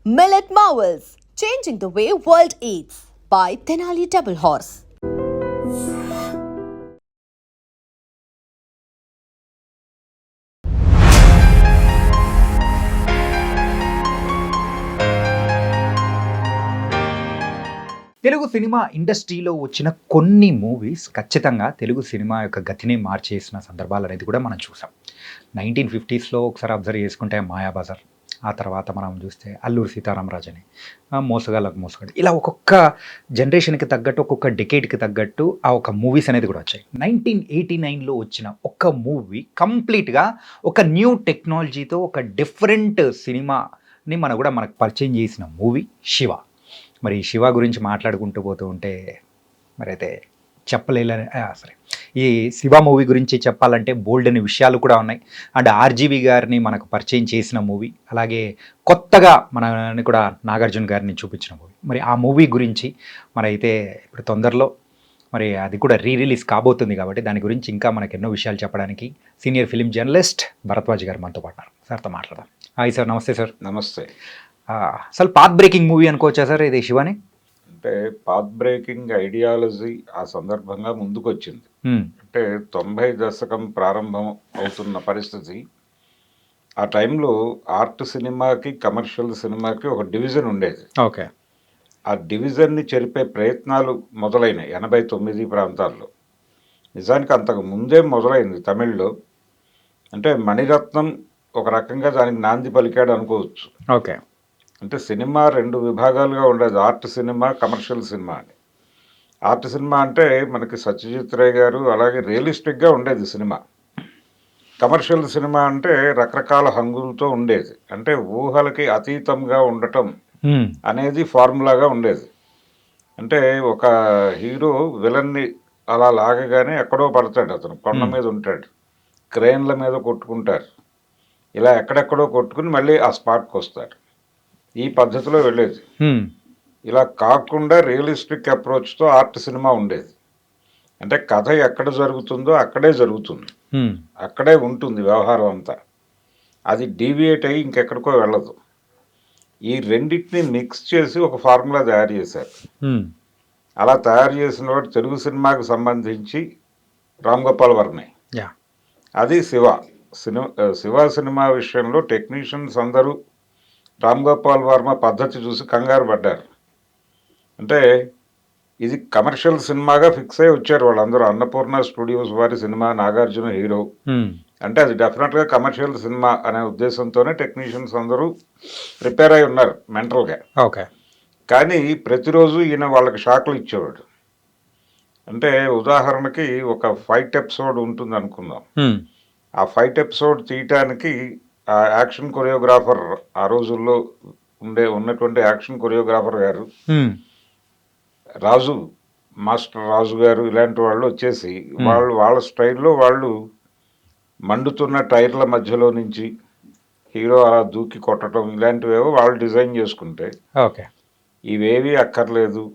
Millet Marvels, changing the way world eats by Tenali Double Horse. Telugu cinema ఇండస్ట్రీలో వచ్చిన కొన్ని movies ఖచ్చితంగా Telugu cinema యొక్క గతిని మార్చేసిన సందర్భాలు అనేది కూడా మనం చూసాం. 1950స్లో ఒకసారి అబ్జర్వ్ చేసుకుంటే మాయాబజార్, ఆ తర్వాత మనం చూస్తే అల్లూరి సీతారామరాజు అని, మోసగాళ్ళకు మోసగాడు, ఇలా ఒక్కొక్క జనరేషన్కి తగ్గట్టు ఒక్కొక్క డెకేడ్కి తగ్గట్టు ఆ ఒక మూవీస్ అనేది కూడా వచ్చాయి. 1989లో వచ్చిన ఒక మూవీ కంప్లీట్గా ఒక న్యూ టెక్నాలజీతో ఒక డిఫరెంట్ సినిమాని మనకు పరిచయం చేసిన మూవీ శివ. మరి శివ గురించి మాట్లాడుకుంటూ పోతూ ఉంటే మరైతే చెప్పలేని సరే, ఈ శివ మూవీ గురించి చెప్పాలంటే బోల్డ్ అనే విషయాలు కూడా ఉన్నాయి. అండ్ ఆర్జీవి గారిని మనకు పరిచయం చేసిన మూవీ, అలాగే కొత్తగా మనని కూడా నాగార్జున గారిని చూపించిన మూవీ. మరి ఆ మూవీ గురించి మరైతే ఇప్పుడు తొందరలో మరి అది కూడా రిలీజ్ కాబోతుంది కాబట్టి దాని గురించి ఇంకా మనకు ఎన్నో విషయాలు చెప్పడానికి సీనియర్ ఫిలిం జర్నలిస్ట్ భరద్వాజ్ గారు మనతో పాటు సార్తో మాట్లాడదాం. Hi sir. నమస్తే సార్. నమస్తే. అసలు పాత్ బ్రేకింగ్ మూవీ అనుకోవచ్చా సార్ ఇది శివని? అంటే పాత్ బ్రేకింగ్ ఐడియాలజీ ఆ సందర్భంగా ముందుకు వచ్చింది. అంటే 90 దశకం ప్రారంభం అవుతున్న పరిస్థితి. ఆ టైంలో ఆర్ట్ సినిమాకి కమర్షియల్ సినిమాకి ఒక డివిజన్ ఉండేది. ఓకే. ఆ డివిజన్ని చెరిపే ప్రయత్నాలు మొదలైనాయి 89 ప్రాంతాల్లో. నిజానికి అంతకు ముందే మొదలైంది తమిళ్లో. అంటే మణిరత్నం ఒక రకంగా దానికి నాంది పలికాడు అనుకోవచ్చు. ఓకే. అంటే సినిమా 2 విభాగాలుగా ఉండేది, ఆర్ట్ సినిమా, కమర్షియల్ సినిమా అని. ఆర్ట్ సినిమా అంటే మనకి సత్యజిత్ రే గారు అలాగే రియలిస్టిక్గా ఉండేది సినిమా. కమర్షియల్ సినిమా అంటే రకరకాల హంగులతో ఉండేది, అంటే ఊహలకి అతీతంగా ఉండటం అనేది ఫార్ములాగా ఉండేది. అంటే ఒక హీరో విలన్ని అలా లాగగానే ఎక్కడో పడతాడు, అతను కొండ మీద ఉంటాడు, క్రేన్ల మీద కొట్టుకుంటారు, ఇలా ఎక్కడెక్కడో కొట్టుకుని మళ్ళీ ఆ స్పాట్కి వస్తాడు. ఈ పద్ధతిలో వెళ్ళేది. ఇలా కాకుండా రియలిస్టిక్ అప్రోచ్తో ఆర్ట్ సినిమా ఉండేది. అంటే కథ ఎక్కడ జరుగుతుందో అక్కడే జరుగుతుంది, అక్కడే ఉంటుంది వ్యవహారం అంతా. అది డీవియేట్ అయ్యి ఇంకెక్కడికో వెళ్ళదు. ఈ రెండింటిని మిక్స్ చేసి ఒక ఫార్ములా తయారు చేశారు. అలా తయారు చేసిన వాడు తెలుగు సినిమాకు సంబంధించి రామ్ గోపాల్ వర్మే. అది శివ సినిమా విషయంలో టెక్నీషియన్స్ అందరూ రామ్ గోపాల్ వర్మ పద్ధతి చూసి కంగారు పడ్డారు. అంటే ఇది కమర్షియల్ సినిమాగా ఫిక్స్ అయ్యి వచ్చారు వాళ్ళందరూ. అన్నపూర్ణ స్టూడియోస్ వారి సినిమా, నాగార్జున హీరో, అంటే అది డెఫినెట్గా కమర్షియల్ సినిమా అనే ఉద్దేశంతోనే టెక్నీషియన్స్ అందరూ ప్రిపేర్ అయి ఉన్నారు మెంటల్గా. ఓకే. కానీ ప్రతిరోజు ఈయన వాళ్ళకి షాక్లు ఇచ్చేవాడు. అంటే ఉదాహరణకి ఒక ఫైట్ ఎపిసోడ్ ఉంటుంది అనుకుందాం. ఆ ఫైట్ ఎపిసోడ్ తీయటానికి ఆ యాక్షన్ కొరియోగ్రాఫర్, ఆ రోజుల్లో ఉన్నటువంటి యాక్షన్ కొరియోగ్రాఫర్ గారు రాజు, మాస్టర్ రాజు గారు, ఇలాంటి వాళ్ళు వచ్చేసి వాళ్ళ స్టైల్లో వాళ్ళు మండుతున్న టైర్ల మధ్యలో నుంచి హీరో అలా దూకి కొట్టడం ఇలాంటివేవో వాళ్ళు డిజైన్ చేసుకుంటే, ఓకే, ఇవేవి అక్కర్లేదు,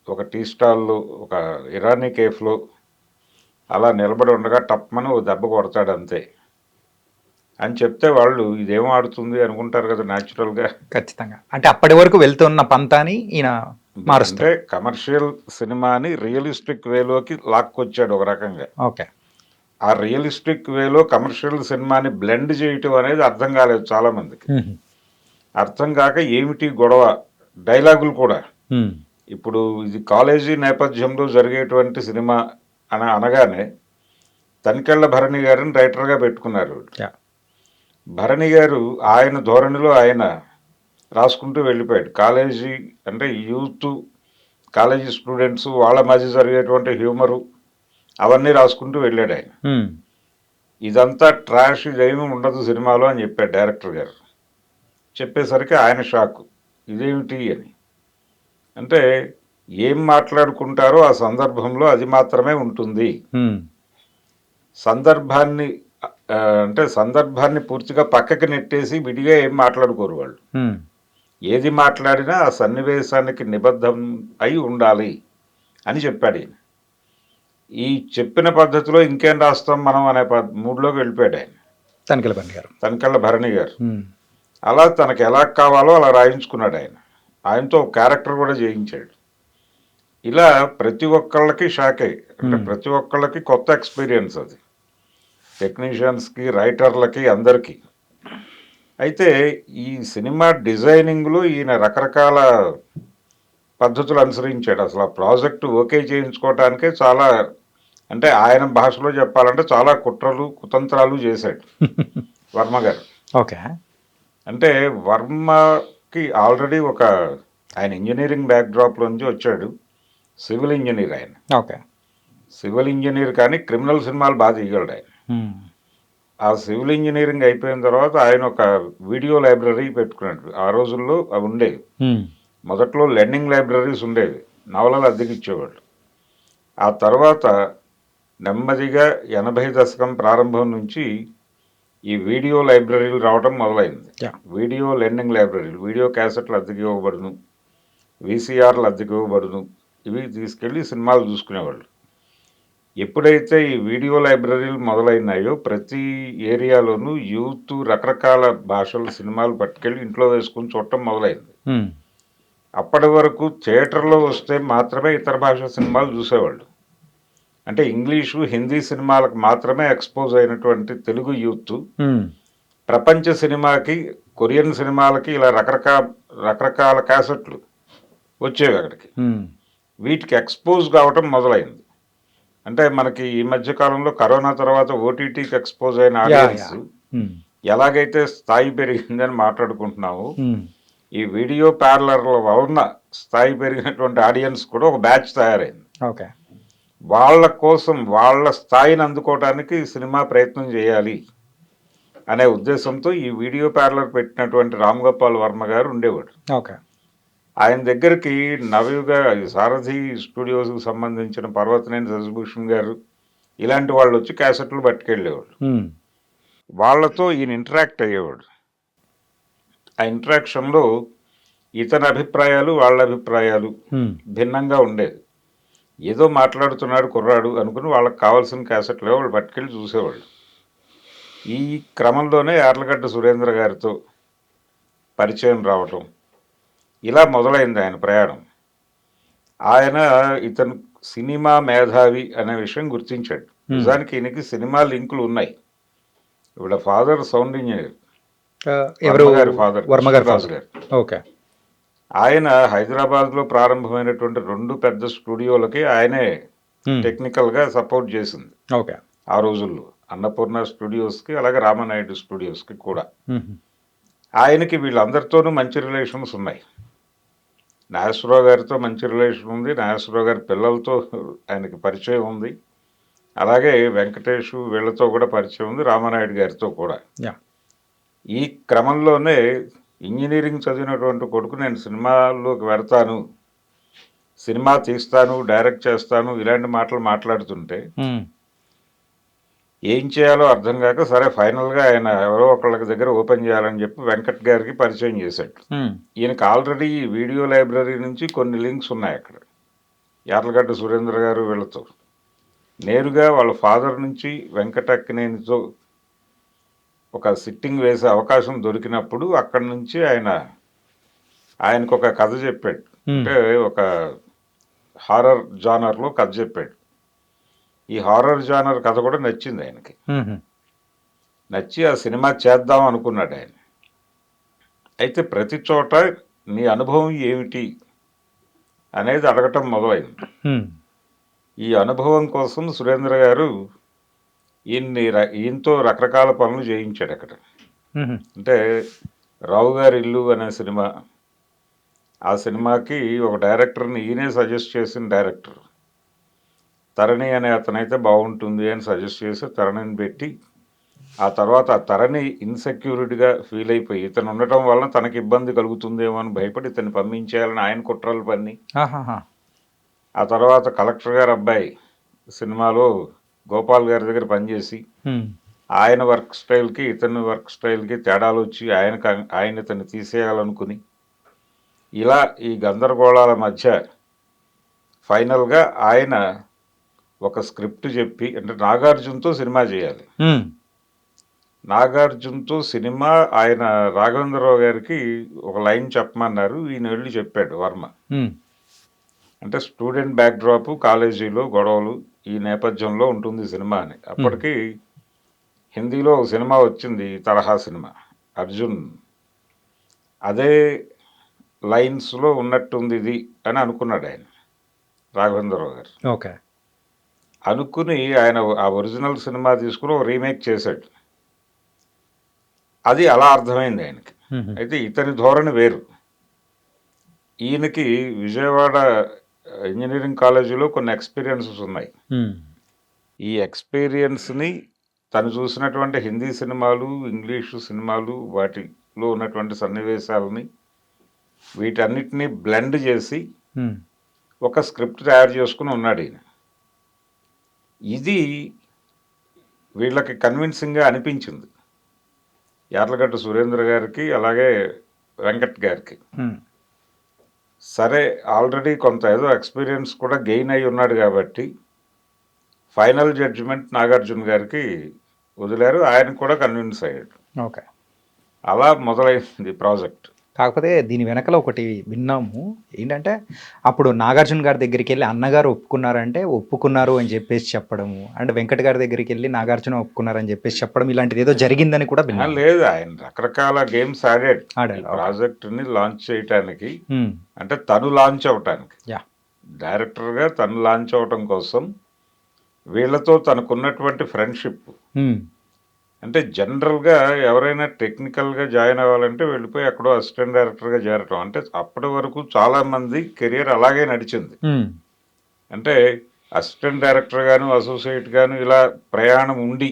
ఒక టీ స్టాల్లో ఒక ఇరానీ కేఫ్లో అలా నిలబడి ఉండగా టప్మని ఓ దెబ్బ కొడతాడు అంతే అని చెప్తే వాళ్ళు ఇదేం ఆడుతుంది అనుకుంటారు కదా న్యాచురల్గా. ఖచ్చితంగా. అంటే అప్పటి వరకు వెళ్తున్న పంతాని ఈయన మారుస్తే కమర్షియల్ సినిమాని రియలిస్టిక్ వేలోకి లాక్కొచ్చాడు ఒక రకంగా. ఓకే. ఆ రియలిస్టిక్ వేలో కమర్షియల్ సినిమాని బ్లెండ్ చేయటం అనేది అర్థం కాలేదు చాలా మందికి. అర్థం కాక ఏమిటి గొడవ, డైలాగులు కూడా. ఇప్పుడు ఇది కాలేజీ నేపథ్యంలో జరిగేటువంటి సినిమా అనగానే తనికెళ్ళ భరణి గారిని రైటర్గా పెట్టుకున్నారు. భరణి గారు ఆయన ధోరణిలో ఆయన రాసుకుంటూ వెళ్ళిపోయాడు. కాలేజీ అంటే యూత్, కాలేజీ స్టూడెంట్స్ వాళ్ళ మధ్య జరిగేటువంటి హ్యూమరు అవన్నీ రాసుకుంటూ వెళ్ళాడు ఆయన. ఇదంతా ట్రాష్, ఇదేమీ ఉండదు సినిమాలో అని చెప్పాడు డైరెక్టర్ గారు. చెప్పేసరికి ఆయన షాక్, ఇదేమిటి అని. అంటే ఏం మాట్లాడుకుంటారో ఆ సందర్భంలో అది మాత్రమే ఉంటుంది. సందర్భాన్ని పూర్తిగా పక్కకి నెట్టేసి విడిగా ఏం మాట్లాడుకోరు వాళ్ళు. ఏది మాట్లాడినా ఆ సన్నివేశానికి నిబద్ధం అయి ఉండాలి అని చెప్పాడు ఆయన. ఈ చెప్పిన పద్ధతిలో ఇంకేం రాస్తాం మనం అనే మూడ్లోకి వెళ్ళిపోయాడు ఆయన, తనికెళ్ళ భరణి గారు. తనికెళ్ళ భరణి గారు. అలా తనకు ఎలా కావాలో అలా రాయించుకున్నాడు ఆయన. ఆయనతో ఒక క్యారెక్టర్ కూడా చేయించాడు. ఇలా ప్రతి ఒక్కళ్ళకి షాకే, అంటే ప్రతి ఒక్కళ్ళకి కొత్త ఎక్స్పీరియన్స్ అది, టెక్నీషియన్స్కి, రైటర్లకి, అందరికీ. అయితే ఈ సినిమా డిజైనింగ్లో ఈయన రకరకాల పద్ధతులు అనుసరించాడు. అసలు ఆ ప్రాజెక్టు ఓకే చేయించుకోవటానికే చాలా, అంటే ఆయన భాషలో చెప్పాలంటే చాలా కుట్రలు కుతంత్రాలు చేశాడు వర్మ గారు. ఓకే. అంటే వర్మకి ఆల్రెడీ ఒక, ఆయన ఇంజనీరింగ్ బ్యాక్డ్రాప్లో నుంచి వచ్చాడు, సివిల్ ఇంజనీర్ ఆయన. ఓకే. సివిల్ ఇంజనీర్ కానీ క్రిమినల్ సినిమాలు బాగా తీయగలడు ఆయన. ఆ సివిల్ ఇంజనీరింగ్ అయిపోయిన తర్వాత ఆయన ఒక వీడియో లైబ్రరీ పెట్టుకున్నాడు. ఆ రోజుల్లో అవి ఉండేవి. మొదట్లో లెర్నింగ్ లైబ్రరీస్ ఉండేవి, నవలలు అద్దెకిచ్చేవాళ్ళు. ఆ తర్వాత నెమ్మదిగా 80 దశకం ప్రారంభం నుంచి ఈ వీడియో లైబ్రరీలు రావడం మొదలైంది. వీడియో లెర్నింగ్ లైబ్రరీలు, వీడియో క్యాసెట్లు అద్దెకి ఇవ్వబడును, వీసీఆర్లు అద్దెకి ఇవ్వబడును, ఇవి తీసుకెళ్ళి సినిమాలు చూసుకునేవాళ్ళు. ఎప్పుడైతే ఈ వీడియో లైబ్రరీలు మొదలైనాయో ప్రతి ఏరియాలోనూ యూత్ రకరకాల భాషల సినిమాలు పట్టుకెళ్ళి ఇంట్లో వేసుకుని చూడటం మొదలైంది. అప్పటి వరకు థియేటర్లో వస్తే మాత్రమే ఇతర భాష సినిమాలు చూసేవాళ్ళు. అంటే ఇంగ్లీషు, హిందీ సినిమాలకు మాత్రమే ఎక్స్పోజ్ అయినటువంటి తెలుగు యూత్ ప్రపంచ సినిమాకి, కొరియన్ సినిమాలకి ఇలా రకరకాల క్యాసెట్లు వచ్చేవి అక్కడికి. వీటికి ఎక్స్పోజ్ కావటం మొదలైంది. అంటే మనకి ఈ మధ్య కాలంలో కరోనా తర్వాత ఓటీటీకి ఎక్స్పోజ్ అయిన ఆడియన్స్ ఎలాగైతే స్థాయి పెరిగిందని మాట్లాడుకుంటున్నాము, ఈ వీడియో పార్లర్ల వలన స్థాయి పెరిగినటువంటి ఆడియన్స్ కూడా ఒక బ్యాచ్ తయారైంది. ఓకే. వాళ్ళ కోసం, వాళ్ళ స్థాయిని అందుకోవడానికి సినిమా ప్రయత్నం చేయాలి అనే ఉద్దేశంతో ఈ వీడియో పార్లర్ పెట్టినటువంటి రామ్ గోపాల్ వర్మ గారు ఉండేవాడు. ఓకే. ఆయన దగ్గరికి నవయుగ, సారథి స్టూడియోస్కి సంబంధించిన పర్వతనేని శశిభూషణ్ గారు ఇలాంటి వాళ్ళు వచ్చి క్యాసెట్లు పట్టుకెళ్ళేవాడు. వాళ్ళతో ఈయన ఇంటరాక్ట్ అయ్యేవాడు. ఆ ఇంటరాక్షన్లో ఇతని అభిప్రాయాలు, వాళ్ళ అభిప్రాయాలు భిన్నంగా ఉండేది. ఏదో మాట్లాడుతున్నాడు కుర్రాడు అనుకుని వాళ్ళకి కావాల్సిన క్యాసెట్లు వాళ్ళు పట్టుకెళ్ళి చూసేవాళ్ళు. ఈ క్రమంలోనే యార్లగడ్డ సురేంద్ర గారితో పరిచయం రావటం, ఇలా మొదలైంది ఆయన ప్రయాణం. ఆయన ఇతను సినిమా మేధావి అనే విషయం గుర్తించాడు. నిజానికి ఈయనకి సినిమా లింకులు ఉన్నాయి. ఇవిడ ఫాదర్ సౌండ్ ఇంజనీర్, ఫాదర్ రాజు గారు. ఓకే. ఆయన హైదరాబాద్లో ప్రారంభమైనటువంటి 2 పెద్ద స్టూడియోలకి ఆయనే టెక్నికల్గా సపోర్ట్ చేసింది. ఓకే. ఆ రోజుల్లో అన్నపూర్ణ స్టూడియోస్కి, అలాగే రామానాయుడు స్టూడియోస్కి కూడా. ఆయనకి వీళ్ళందరితోనూ మంచి రిలేషన్స్ ఉన్నాయి. నాగేశ్వరరావు గారితో మంచి రిలేషన్ ఉంది, నాగేశ్వరరావు గారి పిల్లలతో ఆయనకి పరిచయం ఉంది, అలాగే వెంకటేష్ వీళ్ళతో కూడా పరిచయం ఉంది, రామానాయుడు గారితో కూడా. ఈ క్రమంలోనే ఇంజనీరింగ్ చదివినటువంటి కొడుకు నేను సినిమాల్లోకి వెడతాను, సినిమా తీస్తాను, డైరెక్ట్ చేస్తాను, ఇలాంటి మాటలు మాట్లాడుతుంటే ఏం చేయాలో అర్థం కాక, సరే ఫైనల్గా ఆయన ఎవరో ఒకళ్ళకి దగ్గర ఓపెన్ చేయాలని చెప్పి వెంకట్ గారికి పరిచయం చేశాడు. ఈయనకి ఆల్రెడీ వీడియో లైబ్రరీ నుంచి కొన్ని లింక్స్ ఉన్నాయి అక్కడ, యార్లగడ్డ సురేంద్ర గారు వీళ్ళతో. నేరుగా వాళ్ళ ఫాదర్ నుంచి వెంకట అక్కినేనితో ఒక సిట్టింగ్ వేసే అవకాశం దొరికినప్పుడు అక్కడి నుంచి ఆయనకు ఒక కథ చెప్పాడు. అంటే ఒక హారర్ జానర్లో కథ చెప్పాడు. ఈ హారర్ జానర్ కథ కూడా నచ్చింది ఆయనకి. నచ్చి ఆ సినిమా చేద్దాం అనుకున్నాడు ఆయన. అయితే ప్రతి చోట నీ అనుభవం ఏమిటి అనేది అడగటం మొదలైంది. ఈ అనుభవం కోసం సురేంద్ర గారు ఈయనతో రకరకాల పనులు చేయించాడు అక్కడ. అంటే రావు గారి ఇల్లు అనే సినిమా, ఆ సినిమాకి ఒక డైరెక్టర్ని ఈయనే సజెస్ట్ చేసిన డైరెక్టర్ తరణి అనే అతనైతే బాగుంటుంది అని సజెస్ట్ చేసి తరణిని పెట్టి, ఆ తర్వాత ఆ తరణి ఇన్సెక్యూరిటీగా ఫీల్ అయిపోయి ఇతను ఉండటం వలన తనకి ఇబ్బంది కలుగుతుందేమో అని భయపడి ఇతన్ని పంపించేయాలని ఆయన కుట్రలు పన్ని, ఆ తర్వాత కలెక్టర్ గారు అబ్బాయి సినిమాలో గోపాల్ గారి దగ్గర పనిచేసి ఆయన వర్క్ స్టైల్కి ఇతని వర్క్ స్టైల్కి తేడాలు వచ్చి ఆయన ఇతన్ని తీసేయాలనుకుని, ఇలా ఈ గందరగోళాల మధ్య ఫైనల్గా ఆయన ఒక స్క్రిప్ట్ చెప్పి, అంటే నాగార్జునతో సినిమా చేయాలి, నాగార్జునతో సినిమా ఆయన రాఘవేంద్రరావు గారికి ఒక లైన్ చెప్పమన్నారు, ఈయన వెళ్ళి చెప్పాడు వర్మ. ఉమ్, అంటే స్టూడెంట్ బ్యాక్డ్రాప్, కాలేజీలో గొడవలు, ఈ నేపథ్యంలో ఉంటుంది సినిమా అని. అప్పటికి హిందీలో ఒక సినిమా వచ్చింది ఈ తరహా సినిమా, అర్జున్ అదే లైన్స్లో ఉన్నట్టుంది ఇది అని అనుకున్నాడు ఆయన, రాఘవేంద్రరావు గారు. ఓకే. అనుకుని ఆయన ఆ ఒరిజినల్ సినిమా తీసుకుని ఒక రీమేక్ చేశాడు. అది అలా అర్థమైంది ఆయనకి. ఉమ్, అయితే ఇతని ధోరణి వేరు. ఈయనకి విజయవాడ ఇంజనీరింగ్ కాలేజీలో కొన్ని ఎక్స్పీరియన్సెస్ ఉన్నాయి. ఉమ్, ఈ ఎక్స్పీరియన్స్ని తను చూసినటువంటి హిందీ సినిమాలు, ఇంగ్లీషు సినిమాలు, వాటిలో ఉన్నటువంటి సన్నివేశాలని వీటన్నిటినీ బ్లెండ్ చేసి ఉమ్, ఒక స్క్రిప్ట్ తయారు చేసుకుని ఉన్నాడు ఈయన. ఇది వీళ్ళకి కన్విన్సింగ్గా అనిపించింది, యార్లగడ్డ సురేంద్ర గారికి అలాగే వెంకట్ గారికి. ఉమ్, సరే, ఆల్రెడీ కొంత ఏదో ఎక్స్పీరియన్స్ కూడా గెయిన్ అయి ఉన్నాడు కాబట్టి ఫైనల్ జడ్జిమెంట్ నాగార్జున గారికి వదిలారు. ఆయన కూడా కన్విన్స్ అయ్యాడు. ఓకే. అలా మొదలైంది ప్రాజెక్ట్. కాకపోతే దీని వెనకల ఒకటి విన్నాము ఏంటంటే, అప్పుడు నాగార్జున గారి దగ్గరికి వెళ్ళి అన్నగారు ఒప్పుకున్నారంటే ఒప్పుకున్నారు అని చెప్పేసి చెప్పడము, అండ్ వెంకట్ గారి దగ్గరికి వెళ్ళి నాగార్జున ఒప్పుకున్నారని చెప్పేసి చెప్పడం, ఇలాంటిది ఏదో జరిగిందని కూడా విన్నాను. లేదు, ఆయన రకరకాల గేమ్స్ ఆడాడు ఆడాడు. ప్రాజెక్ట్ని లాంచ్ చేయటానికి. ఉమ్, అంటే తను లాంచ్ అవటానికి, యా. డైరెక్టర్గా తను లాంచ్ అవటం కోసం వీళ్ళతో తనకున్నటువంటి ఫ్రెండ్షిప్. ఉమ్, అంటే జనరల్గా ఎవరైనా టెక్నికల్గా జాయిన్ అవ్వాలంటే వెళ్ళిపోయి ఎక్కడో అసిస్టెంట్ డైరెక్టర్గా చేరటం. అంటే అప్పటి వరకు చాలామంది కెరియర్ అలాగే నడిచింది. ఉమ్, అంటే అసిస్టెంట్ డైరెక్టర్ గాను, అసోసియేట్ గాను ఇలా ప్రయాణం ఉండి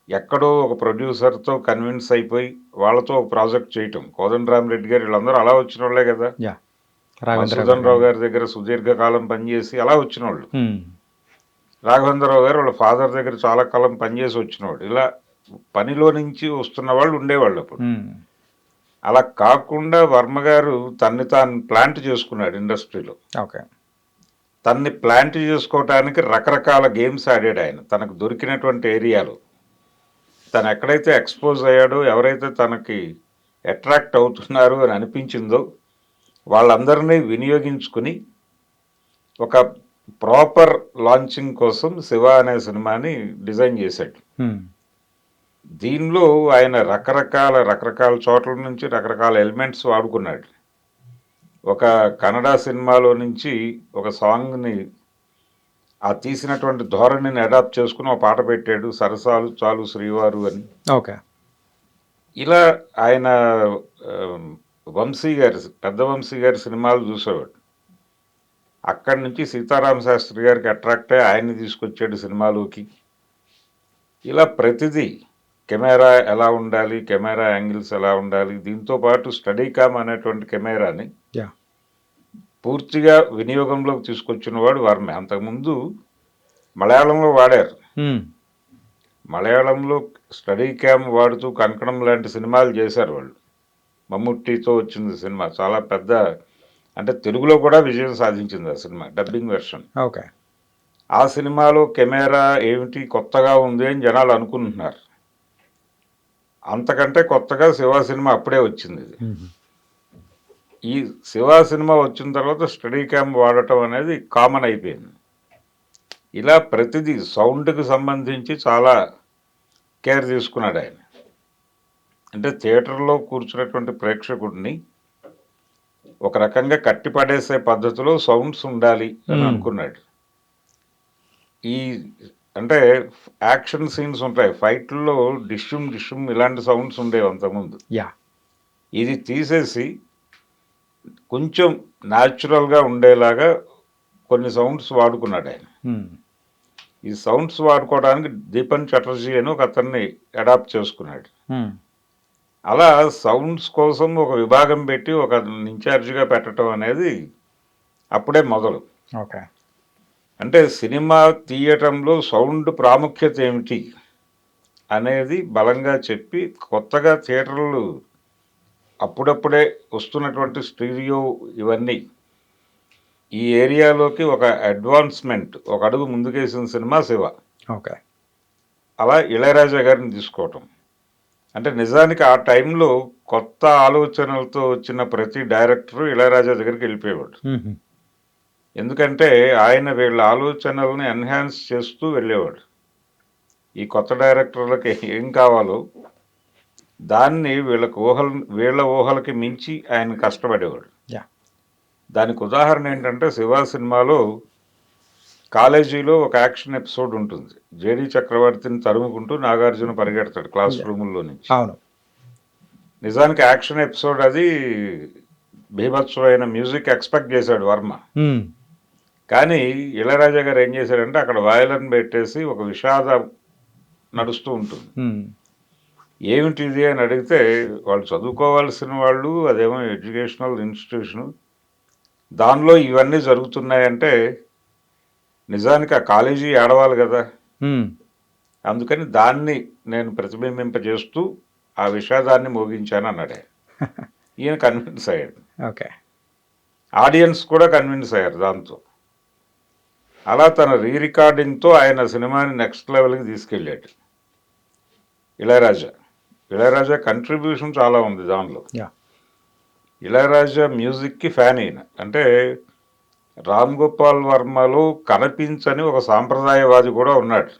ఎక్కడో ఒక ప్రొడ్యూసర్తో కన్విన్స్ అయిపోయి వాళ్ళతో ఒక ప్రాజెక్ట్ చేయటం. కోదండరామిరెడ్డి గారు వీళ్ళందరూ అలా వచ్చిన వాళ్ళే కదా. యా. మధుసూదన్ రావు గారి దగ్గర సుదీర్ఘకాలం పనిచేసి అలా వచ్చిన వాళ్ళు. ఉమ్, రాఘవేంద్రరావు గారు వాళ్ళ ఫాదర్ దగ్గర చాలా కాలం పనిచేసి వచ్చినవాడు. ఇలా పనిలో నుంచి వస్తున్న వాళ్ళు ఉండేవాళ్ళు అప్పుడు. ఉమ్, అలా కాకుండా వర్మ గారు తన్ని తాను ప్లాంట్ చేసుకున్నాడు ఇండస్ట్రీలో. ఓకే. తన్ని ప్లాంట్ చేసుకోవటానికి రకరకాల గేమ్స్ ఆడాడు ఆయన తనకు దొరికినటువంటి ఏరియాలో. తను ఎక్కడైతే ఎక్స్పోజ్ అయ్యాడో, ఎవరైతే తనకి అట్రాక్ట్ అవుతున్నారు అని అనిపించిందో వాళ్ళందరినీ వినియోగించుకుని ఒక ప్రాపర్ లాంచింగ్ కోసం శివ అనే సినిమాని డిజైన్ చేశాడు. ఉమ్, దీనిలో ఆయన రకరకాల చోట్ల నుంచి రకరకాల ఎలిమెంట్స్ వాడుకున్నాడు. ఒక కన్నడ సినిమాలో నుంచి ఒక సాంగ్ని ఆ తీసినటువంటి ధోరణిని అడాప్ట్ చేసుకుని ఒక పాట పెట్టాడు, సరసాలు చాలు శ్రీవారు అని. ఓకే. ఇలా ఆయన వంశీ గారి, పెద్ద వంశీ గారి సినిమాలు చూసేవాడు. అక్కడి నుంచి సీతారామ శాస్త్రి గారికి అట్రాక్ట్ అయ్యి ఆయన్ని తీసుకొచ్చాడు సినిమాలోకి. ఇలా ప్రతిదీ కెమెరా ఎలా ఉండాలి, కెమెరా యాంగిల్స్ ఎలా ఉండాలి, దీంతో పాటు స్టడీ కామ్ అనేటువంటి కెమెరాని యా. పూర్తిగా వినియోగంలోకి తీసుకొచ్చిన వాడు వర్మ. అంతకుముందు మలయాళంలో వాడారు. ఉమ్, మలయాళంలో స్టడీ క్యామ్ వాడుతూ కంకణం లాంటి సినిమాలు చేశారు వాళ్ళు. మమ్ముట్టితో వచ్చింది సినిమా, చాలా పెద్ద, అంటే తెలుగులో కూడా విజయం సాధించింది ఆ సినిమా, డబ్బింగ్ వెర్షన్. ఓకే. ఆ సినిమాలో కెమెరా ఏమిటి కొత్తగా ఉంది అని జనాలు అనుకుంటున్నారు. అంతకంటే కొత్తగా శివ సినిమా అప్పుడే వచ్చింది. ఇది ఉమ్, ఈ శివ సినిమా వచ్చిన తర్వాత స్టడీ క్యామ్ వాడటం అనేది కామన్ అయిపోయింది. ఇలా ప్రతిదీ సౌండ్కి సంబంధించి చాలా కేర్ తీసుకున్నాడు ఆయన. అంటే థియేటర్లో కూర్చున్నటువంటి ప్రేక్షకుడిని ఒక రకంగా కట్టిపడేసే పద్ధతిలో సౌండ్స్ ఉండాలి అని అనుకున్నాడు. ఈ అంటే యాక్షన్ సీన్స్ ఉంటాయి, ఫైట్లో డిష్యూమ్ ఇలాంటి సౌండ్స్ ఉండేవి అంతకుముందు. యా. ఇది తీసేసి కొంచెం న్యాచురల్గా ఉండేలాగా కొన్ని సౌండ్స్ వాడుకున్నాడు ఆయన. ఉమ్, ఈ సౌండ్స్ వాడుకోవడానికి దీపన్ చటర్జీ అని ఒక అతన్ని అడాప్ట్ చేసుకున్నాడు. ఉమ్, అలా సౌండ్స్ కోసం ఒక విభాగం పెట్టి ఒక ఇన్ఛార్జిగా పెట్టడం అనేది అప్పుడే మొదలు. ఓకే. అంటే సినిమా తీయటంలో సౌండ్ ప్రాముఖ్యత ఏమిటి అనేది బలంగా చెప్పి, కొత్తగా థియేటర్లు అప్పుడప్పుడే వస్తున్నటువంటి స్టీరియో ఇవన్నీ ఈ ఏరియాలోకి ఒక అడ్వాన్స్మెంట్, ఒక అడుగు ముందుకేసిన సినిమా శివ. ఓకే. అలా ఇళయరాజా గారిని తీసుకోవటం, అంటే నిజానికి ఆ టైంలో కొత్త ఆలోచనలతో వచ్చిన ప్రతి డైరెక్టరు ఇళయరాజా దగ్గరికి వెళ్ళిపోయేవాడు. ఎందుకంటే ఆయన వీళ్ళ ఆలోచనల్ని ఎన్హాన్స్ చేస్తూ వెళ్ళేవాడు. ఈ కొత్త డైరెక్టర్లకి ఏం కావాలో దాన్ని వీళ్ళ ఊహలకి మించి ఆయన కష్టపడేవాడు. యా. దానికి ఉదాహరణ ఏంటంటే శివ సినిమాలో కాలేజీలో ఒక యాక్షన్ ఎపిసోడ్ ఉంటుంది. జేడి చక్రవర్తిని తరుముకుంటూ నాగార్జున పరిగెడతాడు క్లాస్ రూముల్లో నుంచి. అవును. నిజానికి యాక్షన్ ఎపిసోడ్ అది బీభత్సమైన మ్యూజిక్ ఎక్స్పెక్ట్ చేశాడు వర్మ. కానీ ఇళయరాజా గారు ఏం చేశారంటే అక్కడ వయలిన్ పెట్టేసి ఒక విషాదం నడుస్తూ ఉంటుంది. ఏమిటిది అని అడిగితే వాళ్ళు చదువుకోవాల్సిన వాళ్ళు, అదేమో ఎడ్యుకేషనల్ ఇన్స్టిట్యూషను, దానిలో ఇవన్నీ జరుగుతున్నాయంటే నిజానికి ఆ కాలేజీ ఏడవాలి కదా, అందుకని దాన్ని నేను ప్రతిబింబింపజేస్తూ ఆ విషాదాన్ని మోగించాను అన్నాడే. ఈయన కన్విన్స్ అయ్యాడు. ఓకే. ఆడియన్స్ కూడా కన్విన్స్ అయ్యారు దాంతో. అలా తన రికార్డింగ్తో ఆయన సినిమాని నెక్స్ట్ లెవెల్కి తీసుకెళ్ళాడు ఇళయరాజా. ఇళయరాజా కంట్రిబ్యూషన్ చాలా ఉంది దానిలో. ఇళయరాజా మ్యూజిక్కి ఫ్యాన్ అయిన అంటే రామ్ గోపాల్ వర్మలో కనిపించని ఒక సాంప్రదాయవాది కూడా ఉన్నాడు.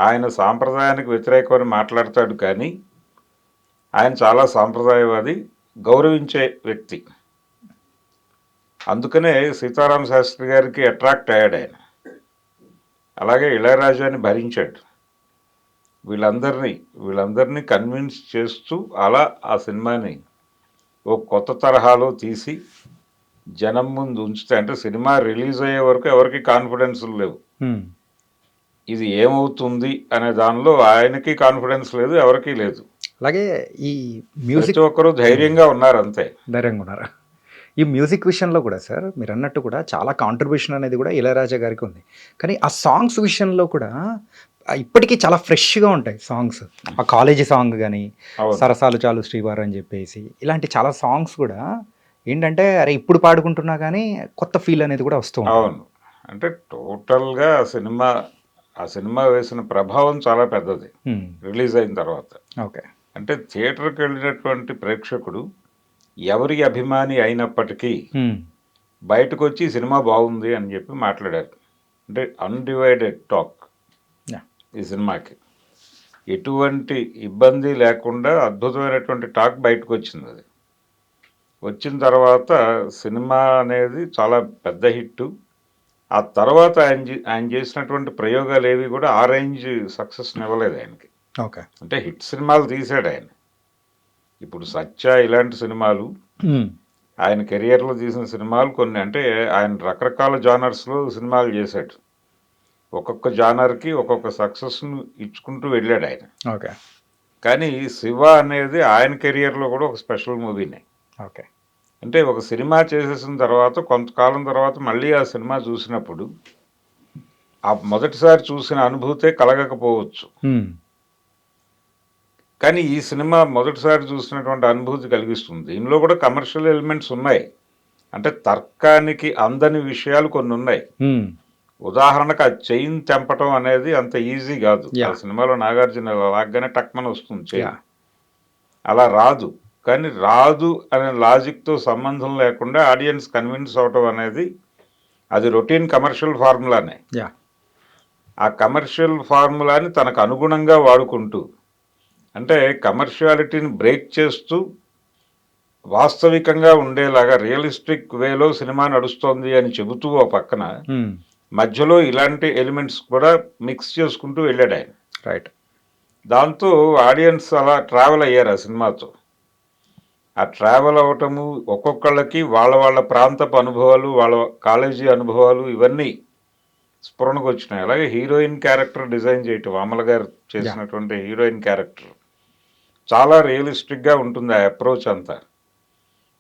ఆయన సాంప్రదాయానికి వ్యతిరేకమని మాట్లాడతాడు కానీ ఆయన చాలా సాంప్రదాయవాది, గౌరవించే వ్యక్తి. అందుకనే సీతారామ శాస్త్రి గారికి అట్రాక్ట్ అయ్యాడు ఆయన. అలాగే ఇళయరాజాని భరించాడు. వీళ్ళందరినీ కన్విన్స్ చేస్తూ అలా ఆ సినిమాని ఓ కొత్త తరహాలో తీసి జనం ముందు ఉంచితే, అంటే సినిమా రిలీజ్ అయ్యే వరకు ఎవరికి కాన్ఫిడెన్స్ లేవు ఇది ఏమవుతుంది అనే దానిలో. ఆయనకి కాన్ఫిడెన్స్ లేదు, ఎవరికీ లేదు. అలాగే ఈ మ్యూజిక్ ఒక్కరు ధైర్యంగా ఉన్నారు, అంతే ధైర్యంగా ఉన్నారు. ఈ మ్యూజిక్ విషయంలో కూడా సార్ మీరు అన్నట్టు కూడా చాలా కాంట్రిబ్యూషన్ అనేది కూడా ఇళయరాజా గారికి ఉంది. కానీ ఆ సాంగ్స్ విషయంలో కూడా ఇప్పటికీ చాలా ఫ్రెష్గా ఉంటాయి సాంగ్స్. ఆ కాలేజీ సాంగ్ కానీ, సరసాలు చాలు శ్రీవారు అని చెప్పేసి, ఇలాంటి చాలా సాంగ్స్ కూడా ఏంటంటే అరే ఇప్పుడు పాడుకుంటున్నా కానీ కొత్త ఫీల్ అనేది కూడా వస్తూ ఉంటుంది. అవును. అంటే టోటల్గా ఆ సినిమా వేసిన ప్రభావం చాలా పెద్దది రిలీజ్ అయిన తర్వాత. ఓకే. అంటే థియేటర్కి వెళ్ళినటువంటి ప్రేక్షకుడు ఎవరి అభిమాని అయినప్పటికీ బయటకు వచ్చి సినిమా బాగుంది అని చెప్పి మాట్లాడారు. అంటే అన్డివైడెడ్ టాక్ ఈ సినిమాకి. ఎటువంటి ఇబ్బంది లేకుండా అద్భుతమైనటువంటి టాక్ బయటకు వచ్చింది. అది వచ్చిన తర్వాత సినిమా అనేది చాలా పెద్ద హిట్. ఆ తర్వాత ఆయన చేసినటువంటి ప్రయోగాలు ఏవి కూడా ఆ రేంజ్ సక్సెస్ ఇవ్వలేదు ఆయనకి. ఓకే. అంటే హిట్ సినిమాలు తీసాడు ఆయన. ఇప్పుడు సత్య ఇలాంటి సినిమాలు ఆయన కెరియర్లో తీసిన సినిమాలు కొన్ని. అంటే ఆయన రకరకాల జానర్స్లో సినిమాలు చేశాడు. ఒక్కొక్క జానర్కి ఒక్కొక్క సక్సెస్ను ఇచ్చుకుంటూ వెళ్ళాడు ఆయన. ఓకే. కానీ శివ అనేది ఆయన కెరియర్లో కూడా ఒక స్పెషల్ మూవీనే. ఓకే. అంటే ఒక సినిమా చేసేసిన తర్వాత కొంతకాలం తర్వాత మళ్ళీ ఆ సినిమా చూసినప్పుడు ఆ మొదటిసారి చూసిన అనుభూతే కలగకపోవచ్చు, కానీ ఈ సినిమా మొదటిసారి చూసినటువంటి అనుభూతి కలిగిస్తుంది. దీనిలో కూడా కమర్షియల్ ఎలిమెంట్స్ ఉన్నాయి. అంటే తర్కానికి అందని విషయాలు కొన్ని ఉన్నాయి. ఉదాహరణకు ఆ చైన్ తెంపటం అనేది అంత ఈజీ కాదు. ఆ సినిమాలో నాగార్జున లాగానే టక్మని వస్తుంది చైన్, అలా రాదు. కానీ రాదు అనే లాజిక్తో సంబంధం లేకుండా ఆడియన్స్ కన్విన్స్ అవటం అనేది అది రొటీన్ కమర్షియల్ ఫార్ములానే. ఆ కమర్షియల్ ఫార్ములాని తనకు అనుగుణంగా వాడుకుంటూ, అంటే కమర్షియాలిటీని బ్రేక్ చేస్తూ వాస్తవికంగా ఉండేలాగా రియలిస్టిక్ వేలో సినిమా నడుస్తోంది అని చెబుతూ ఓ పక్కన మధ్యలో ఇలాంటి ఎలిమెంట్స్ కూడా మిక్స్ చేసుకుంటూ వెళ్ళాడు ఆయన. రైట్. దాంతో ఆడియన్స్ అలా ట్రావెల్ అయ్యారు ఆ సినిమాతో. ఆ ట్రావెల్ అవటము ఒక్కొక్కళ్ళకి వాళ్ళ ప్రాంతపు అనుభవాలు, వాళ్ళ కాలేజీ అనుభవాలు ఇవన్నీ స్ఫురణకు వచ్చినాయి. అలాగే హీరోయిన్ క్యారెక్టర్ డిజైన్ చేయటం, అమల గారు చేసినటువంటి హీరోయిన్ క్యారెక్టర్ చాలా రియలిస్టిక్గా ఉంటుంది. ఆ అప్రోచ్ అంతా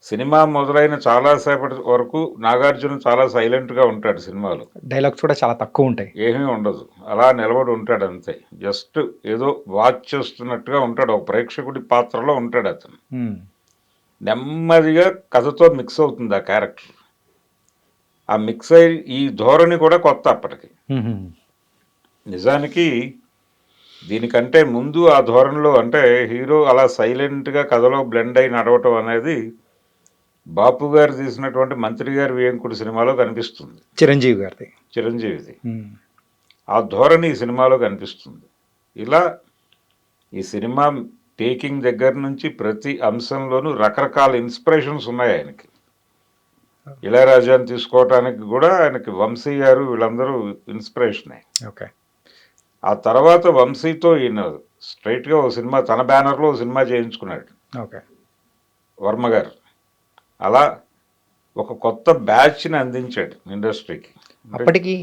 సినిమా మొదలైన చాలాసేపటి వరకు నాగార్జున చాలా సైలెంట్గా ఉంటాడు సినిమాలో. డైలాగ్స్ కూడా చాలా తక్కువ ఉంటాయి, ఏమీ ఉండదు, అలా నిలబడి ఉంటాడు అంతే. జస్ట్ ఏదో వాచ్ చేస్తున్నట్టుగా ఉంటాడు, ఒక ప్రేక్షకుడి పాత్రలో ఉంటాడు అతను. నెమ్మదిగా కథతో మిక్స్ అవుతుంది ఆ క్యారెక్టర్. ఆ మిక్స్ అయ్యి ఈ ధోరణి కూడా కొత్త అప్పటికి. నిజానికి దీనికంటే ముందు ఆ ధోరణిలో అంటే హీరో అలా సైలెంట్గా కథలో బ్లెండ్ అయి నడవటం అనేది బాపు గారు తీసినటువంటి మంత్రి గారి వేంకుడు సినిమాలో కనిపిస్తుంది, చిరంజీవి గారిది. చిరంజీవిది. ఆ ధోరణి ఈ సినిమాలో కనిపిస్తుంది. ఇలా ఈ సినిమా టేకింగ్ దగ్గర నుంచి ప్రతి అంశంలోనూ రకరకాల ఇన్స్పిరేషన్స్ ఉన్నాయి ఆయనకి. ఇళయరాజాని తీసుకోవటానికి కూడా ఆయనకి వంశీ గారు వీళ్ళందరూ ఇన్స్పిరేషనే. ఓకే. ఆ తర్వాత వంశీతో ఈయన స్ట్రైట్గా ఓ సినిమా తన బ్యానర్లో ఓ సినిమా చేయించుకున్నాడు ఓకే. వర్మ గారు. అలా ఒక కొత్త బ్యాచ్ని అందించాడు ఇండస్ట్రీకి. అప్పటికి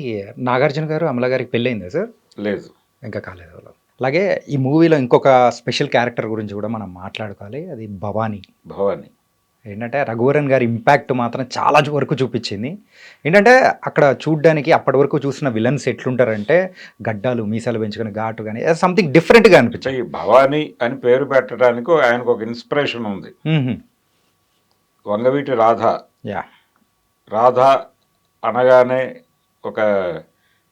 నాగార్జున గారు అమల గారికి పెళ్ళయిందా సార్? లేదు, ఇంకా కాలేదు వాళ్ళు. అలాగే ఈ మూవీలో ఇంకొక స్పెషల్ క్యారెక్టర్ గురించి కూడా మనం మాట్లాడుకోవాలి. అది భవానీ. భవానీ ఏంటంటే రఘువరన్ గారి ఇంపాక్ట్ మాత్రం చాలా వరకు చూపించింది. ఏంటంటే అక్కడ చూడ్డానికి అప్పటి వరకు చూసిన విలన్స్ ఎట్లుంటారంటే గడ్డాలు మీసాలు పెంచుకుని ఘాటు కానీ సంథింగ్ డిఫరెంట్గా అనిపించాయి. ఈ భవానీ అని పేరు పెట్టడానికి ఆయనకు ఒక ఇన్స్పిరేషన్ ఉంది. వంగవీటి రాధ. యా. రాధ అనగానే ఒక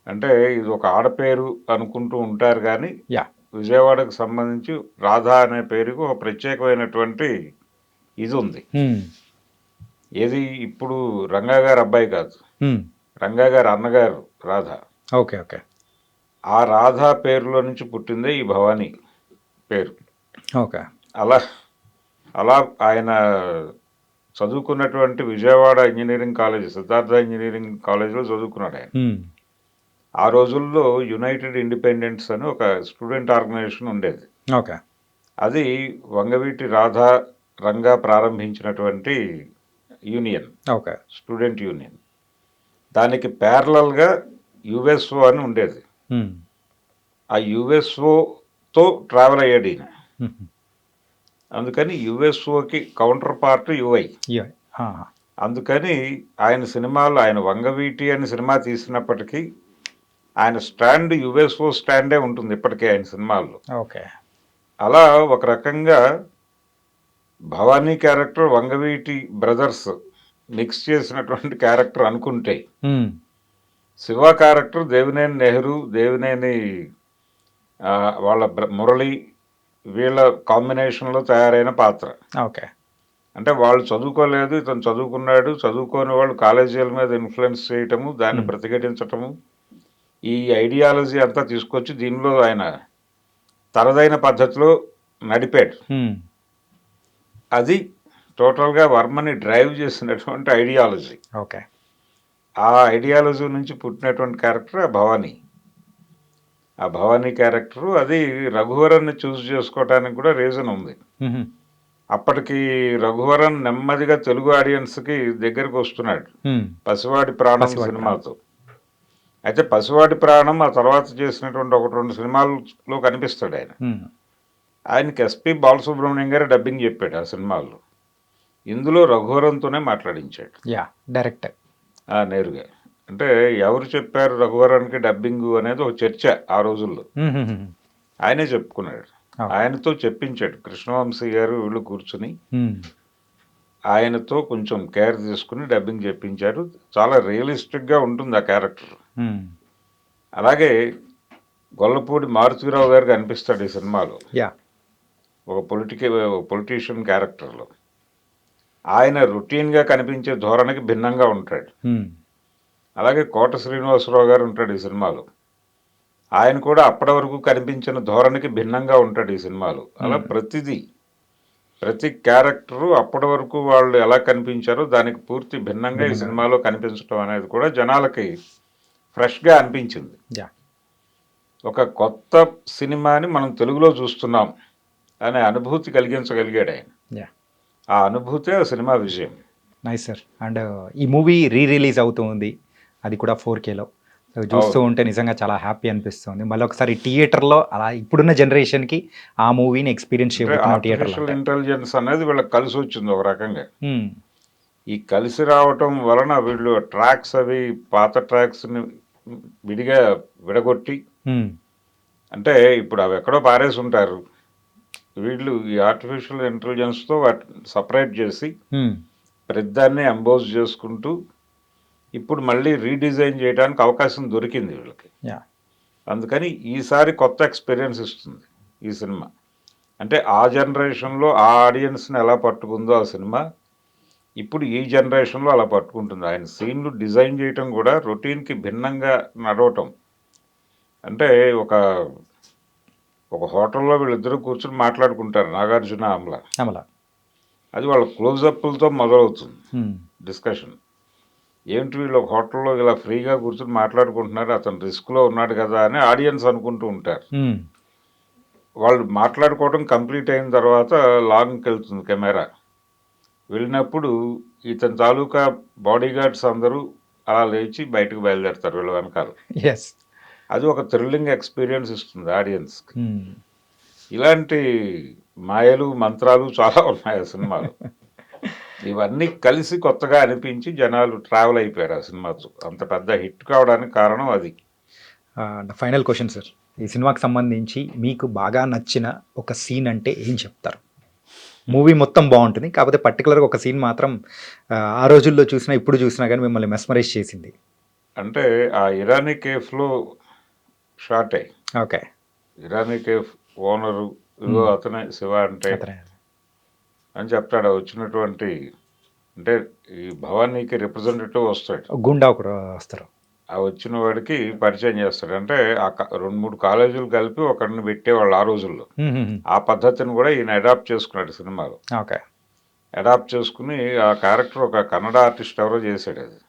అంటే ఇది ఒక ఆడపేరు అనుకుంటూ ఉంటారు కానీ యా. విజయవాడకు సంబంధించి రాధ అనే పేరుకు ఒక ప్రత్యేకమైనటువంటి ఇది ఉంది. ఏది ఇప్పుడు రంగా గారు అబ్బాయి కాదు, రంగా గారు అన్నగారు రాధ. ఓకే. ఓకే. ఆ రాధ పేరులో నుంచి పుట్టిందే ఈ భవానీ పేరు. ఓకే. అలా అలా ఆయన చదువుకున్నటువంటి Vijayawada engineering college, Siddhartha engineering కాలేజ్లో చదువుకున్నాడు ఆయన. ఆ రోజుల్లో యునైటెడ్ ఇండిపెండెంట్స్ అని ఒక స్టూడెంట్ ఆర్గనైజేషన్ ఉండేది. ఓకే. అది వంగవీటి రాధ రంగా ప్రారంభించినటువంటి యూనియన్, ఓకే. Student union. దానికి ప్యారలల్గా యుఎస్ఓ అని ఉండేది. ఆ యుఎస్ఓతో ట్రావెల్ అయ్యాడు ఈయన. అందుకని యుఎస్ఓకి కౌంటర్ పార్ట్ యుఐ. అందుకని ఆయన సినిమాలు, ఆయన వంగవీటి అని సినిమా తీసినప్పటికీ ఆయన స్టాండ్ యుఎస్ఓ స్టాండే ఉంటుంది ఇప్పటికే ఆయన సినిమాల్లో. ఓకే. అలా ఒక రకంగా Bhavani character Vangaveeti brothers mix చేసినటువంటి క్యారెక్టర్ అనుకుంటే, శివ క్యారెక్టర్ దేవినేని నెహ్రూ, దేవినేని వాళ్ళ మురళి వీళ్ళ కాంబినేషన్లో తయారైన పాత్ర. ఓకే. అంటే వాళ్ళు చదువుకోలేదు, ఇతను చదువుకున్నాడు. చదువుకోని వాళ్ళు కాలేజీల మీద ఇన్ఫ్లుయెన్స్ చేయటము, దాన్ని ప్రతిఘటించటము, ఈ ఐడియాలజీ అంతా తీసుకొచ్చి దీనిలో ఆయన తనదైన పద్ధతిలో నడిపాడు. అది టోటల్గా వర్మని డ్రైవ్ చేసినటువంటి ఐడియాలజీ. ఓకే. ఆ ఐడియాలజీ నుంచి పుట్టినటువంటి క్యారెక్టర్ ఆ భవానీ. ఆ భవానీ క్యారెక్టరు అది రఘువరన్ని చూస్ చేసుకోవడానికి కూడా రీజన్ ఉంది. అప్పటికి రఘువరన్ నెమ్మదిగా తెలుగు ఆడియన్స్కి దగ్గరికి వస్తున్నాడు పసివాడి ప్రాణం సినిమాతో. అయితే పసివాడి ప్రాణం ఆ తర్వాత చేసినటువంటి 1-2 సినిమాల్లో కనిపిస్తాడు ఆయన. ఆయనకి ఎస్పి బాలసుబ్రహ్మణ్యం గారు డబ్బింగ్ చెప్పాడు ఆ సినిమాల్లో. ఇందులో రఘువరన్తోనే మాట్లాడించాడు. యా, డైరెక్ట్ నేరుగా. అంటే ఎవరు చెప్పారు రఘువరన్కి డబ్బింగ్ అనేది ఒక చర్చ ఆ రోజుల్లో. ఆయనే చెప్పుకున్నాడు, ఆయనతో చెప్పించాడు. కృష్ణవంశీ గారు వీళ్ళు కూర్చుని ఆయనతో కొంచెం కేర్ తీసుకుని డబ్బింగ్ చెప్పించారు. చాలా రియలిస్టిక్గా ఉంటుంది ఆ క్యారెక్టర్. అలాగే గొల్లపూడి మారుతీరావు గారు కనిపిస్తాడు ఈ సినిమాలో ఒక పొలిటీషియన్ క్యారెక్టర్లో. ఆయన రొటీన్గా కనిపించే ధోరణికి భిన్నంగా ఉంటాడు. అలాగే కోట శ్రీనివాసరావు గారు ఉంటాడు ఈ సినిమాలో. ఆయన కూడా అప్పటి వరకు కనిపించిన ధోరణికి భిన్నంగా ఉంటాడు ఈ సినిమాలో. అలా ప్రతి క్యారెక్టరు అప్పటి వరకు వాళ్ళు ఎలా కనిపించారో దానికి పూర్తి భిన్నంగా ఈ సినిమాలో కనిపించడం అనేది కూడా జనాలకి ఫ్రెష్గా అనిపించింది. ఒక కొత్త సినిమాని మనం తెలుగులో చూస్తున్నాం అనే అనుభూతి కలిగించగలిగాడు ఆయన. ఆ అనుభూతే ఆ సినిమా విజయం. Nice sir. అండ్ ఈ మూవీ రిలీజ్ అవుతుంది, అది కూడా 4Kలో. చూస్తూ ఉంటే నిజంగా చాలా హ్యాపీ అనిపిస్తుంది. మళ్ళీ ఒకసారి థియేటర్లో అలా ఇప్పుడున్న జనరేషన్కి ఆ మూవీని ఎక్స్పీరియన్స్ చేయబోతున్నాం థియేటర్లో. ఆర్టిఫిషియల్ ఇంటెలిజెన్స్ అనేది వీళ్ళకి కలిసి వచ్చింది ఒక రకంగా. ఈ కలిసి రావటం వలన వీళ్ళు ట్రాక్స్ అవి పాత ట్రాక్స్ని విడిగా విడగొట్టి, అంటే ఇప్పుడు అవి ఎక్కడో పారేసి ఉంటారు, వీళ్ళు ఈ ఆర్టిఫిషియల్ ఇంటెలిజెన్స్తో వాటిని సపరేట్ చేసి ప్రతిదాన్ని అంబోజ్ చేసుకుంటూ ఇప్పుడు మళ్ళీ రీడిజైన్ చేయడానికి అవకాశం దొరికింది వీళ్ళకి. అందుకని ఈసారి కొత్త ఎక్స్పీరియన్స్ ఇస్తుంది ఈ సినిమా. అంటే ఆ జనరేషన్లో ఆ ఆడియన్స్ని ఎలా పట్టుకుందో ఆ సినిమా ఇప్పుడు ఈ జనరేషన్లో అలా పట్టుకుంటుంది. ఆయన సీన్లు డిజైన్ చేయటం కూడా రొటీన్కి భిన్నంగా నడవటం. అంటే ఒక హోటల్లో వీళ్ళిద్దరూ కూర్చొని మాట్లాడుకుంటారు, నాగార్జున అమల. అది వాళ్ళ క్లోజప్లతో మొదలవుతుంది డిస్కషన్. ఏంటి వీళ్ళు ఒక హోటల్లో ఇలా ఫ్రీగా కూర్చొని మాట్లాడుకుంటున్నారు, అతను రిస్క్లో ఉన్నాడు కదా అని ఆడియన్స్ అనుకుంటూ ఉంటారు. వాళ్ళు మాట్లాడుకోవడం కంప్లీట్ అయిన తర్వాత లాంగ్కి వెళ్తుంది కెమెరా. వెళ్ళినప్పుడు ఇతని తాలూకా బాడీ గార్డ్స్ అందరూ అలా లేచి బయటకు బయలుదేరుతారు వీళ్ళ వెనకాల. అది ఒక థ్రిల్లింగ్ ఎక్స్పీరియన్స్ ఇస్తుంది ఆడియన్స్కి. ఇలాంటి మాయలు మంత్రాలు చాలా ఉన్నాయి ఆ సినిమాలో. ఇవన్నీ కలిసి కొత్తగా అనిపించి జనాలు ట్రావెల్ అయిపోయారు ఆ సినిమాతో. అంత పెద్ద హిట్ కావడానికి కారణం అది. ఫైనల్ క్వశ్చన్ సార్, ఈ సినిమాకి సంబంధించి మీకు బాగా నచ్చిన ఒక సీన్ అంటే ఏం చెప్తారు? మూవీ మొత్తం బాగుంటుంది, కాకపోతే పర్టికులర్గా ఒక సీన్ మాత్రం ఆ రోజుల్లో చూసినా ఇప్పుడు చూసినా కానీ మిమ్మల్ని మెస్మరైజ్ చేసింది. అంటే ఆ ఇరానీ కేఫ్లో షార్ట్ అయ్యి, ఓకే, ఇరానీ కేఫ్ ఓనరు ఇదో అతనే శివ అంటే అని చెప్తాడు. వచ్చినటువంటి అంటే ఈ భవానీకి రిప్రజెంటేటివ్ వస్తాడు, గుండా ఒకరు వస్తారు. ఆ వచ్చిన వాడికి పరిచయం చేస్తాడు. అంటే ఆ 2-3 కాలేజీలు కలిపి ఒకరిని పెట్టేవాళ్ళు ఆ రోజుల్లో. ఆ పద్ధతిని కూడా ఈయన అడాప్ట్ చేసుకున్నాడు సినిమాలో. ఓకే, అడాప్ట్ చేసుకుని ఆ క్యారెక్టర్ ఒక కన్నడ ఆర్టిస్ట్ ఎవరో చేశాడు. అది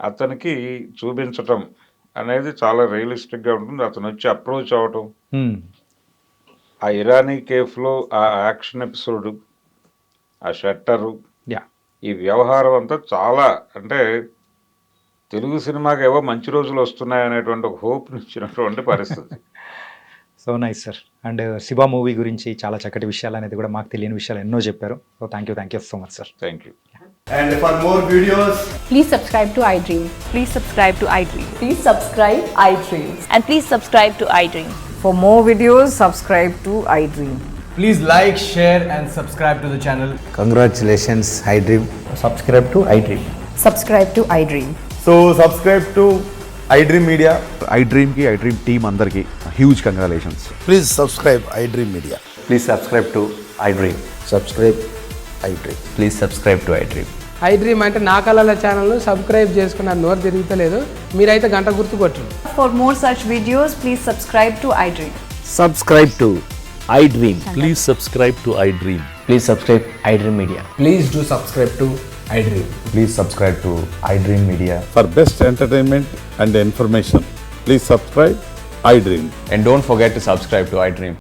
అతనికి చూపించటం అనేది చాలా రియలిస్టిక్గా ఉంటుంది. అతను వచ్చి అప్రోచ్ అవ్వటం, ఆ ఇరానీ కేఫ్లో ఆ యాక్షన్ ఎపిసోడు, ఆ షట్టరు, ఈ వ్యవహారం అంతా చాలా అంటే తెలుగు సినిమాకి ఏవో మంచి రోజులు వస్తున్నాయనేటువంటి ఒక హోప్ ఇచ్చినటువంటి పరిస్థితి. So nice sir. And Shiva movie గురించి చాలా చక్కటి విషయాలు అనేది కూడా మాకు తెలియని విషయాలు ఎన్నో చెప్పారు. So thank you so much sir. Thank you. And for more videos, please subscribe to iDream. Please subscribe to iDream. Please subscribe iDream. And please subscribe to iDream. For more videos, subscribe to iDream. please like, share and subscribe to the channel. Congratulations, iDream. Subscribe to iDream. Subscribe to iDream. So subscribe to iDream Media. iDream ki iDream team andarki huge congratulations. Please subscribe iDream Media. Please subscribe to iDream. Subscribe iDream. Please subscribe to iDream. iDream అంటే నా కళల ఛానల్ను subscribe చేసుకున్న నోరు తిరుగుతలేదు, మీరైతే గంట గుర్తు కొట్టండి. For more such videos, please subscribe to iDream. Subscribe to iDream. Please subscribe to iDream. Please subscribe iDream Media. Please do subscribe to iDream. Please subscribe to iDream Media. For best entertainment and information, please subscribe iDream. And don't forget to subscribe to iDream.